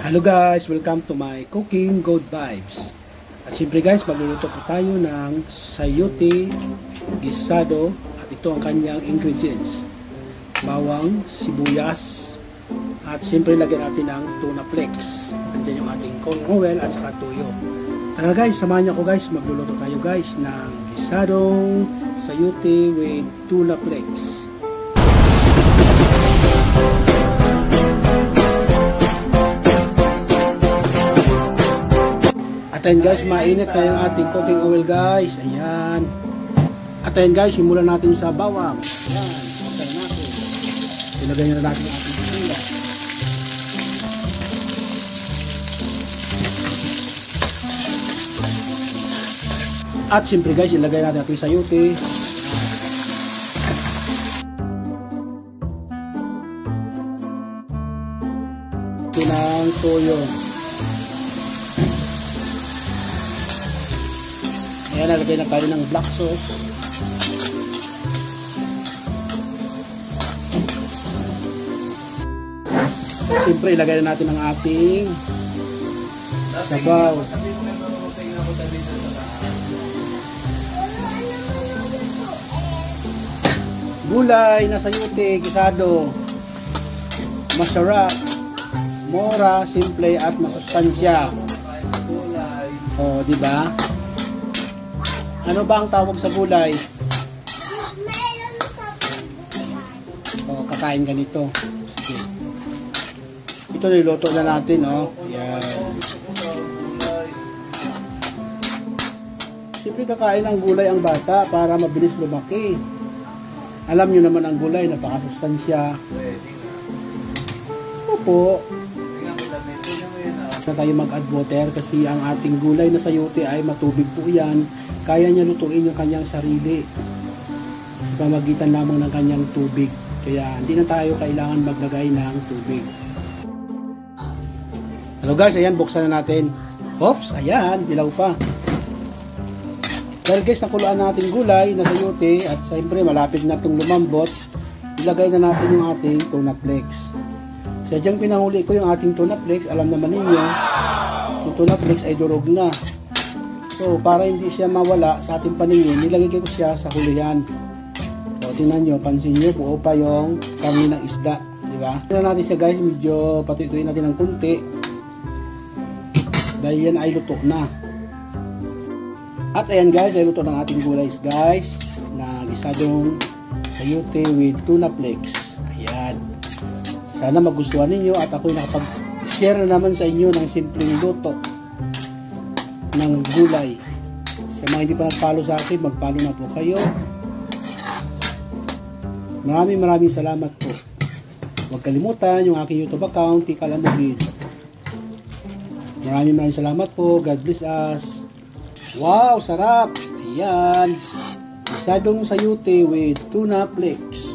Hello guys, welcome to my Cooking Good Vibes. At siyempre guys, magluluto po tayo ng sayote gisado at ito ang kanyang ingredients. Bawang, sibuyas at siyempre lagyan natin ng tuna flakes. Nandiyan yung ating corn oil at saka tuyo. Tara guys, samahan niyo ako guys, magluluto tayo guys ng gisadong sayote with tuna flakes. At ayan guys, mainit na yung ating cooking oil guys. Ayan. At ayan guys, simulan natin sa bawang. Ayan. Patay natin. Ilagay na natin ang ating sila. At siyempre guys, ilagay natin ating sayote. Ito ng toyo. Ayan, nalagay na tayo ng black sauce. Siyempre, ilagay na natin ang ating sabaw. Gulay na sayote, gisado. Masarap, mura, simple at masustansya. O, diba? Ano ba ang tawag sa gulay? O, kakain ganito. Sige. Ito niluto na natin, oh. Yan. Siyempre kakain ng gulay ang bata para mabilis lumaki. Alam nyo naman ang gulay, napakasustansya. Opo. Na tayo mag-add water kasi ang ating gulay na sayote ay matubig po yan. Kaya niya lutuin yung kanyang sarili sa pamagitan lamang ng kanyang tubig. Kaya hindi na tayo kailangan maglagay ng tubig. Hello guys, ayan, buksan na natin. Oops, ayan, dilaw pa. Dahil guys, nakuluan natin gulay na sayote at siyempre malapit na itong lumambot, ilagay na natin yung ating tuna flakes. Sadyang pinahuli ko yung ating tuna flakes. Alam naman ninyo, yung tuna flakes ay durog na. So, para hindi siya mawala sa ating paningin, nilagay ko siya sa hulihan. So, tingnan nyo, pansin nyo, buo pa yung karne ng isda. Diba? Tingnan natin siya guys, medyo patuyuin natin ng kunti. Dahil yan ay luto na. At ayan guys, ay luto ng ating gulay guys, na gisadong sayote with tuna flakes. Ayan. Sana magustuhan ninyo at ako'y nakapag-share na naman sa inyo ng simpleng luto ng gulay. Sa mga hindi pa nag-follow sa akin, mag-follow na po kayo. Maraming salamat po. Huwag kalimutan yung aking YouTube account, Tika Lamugid. Maraming salamat po. God bless us. Wow, sarap! Ayan. Gisadong sayote with tuna flakes.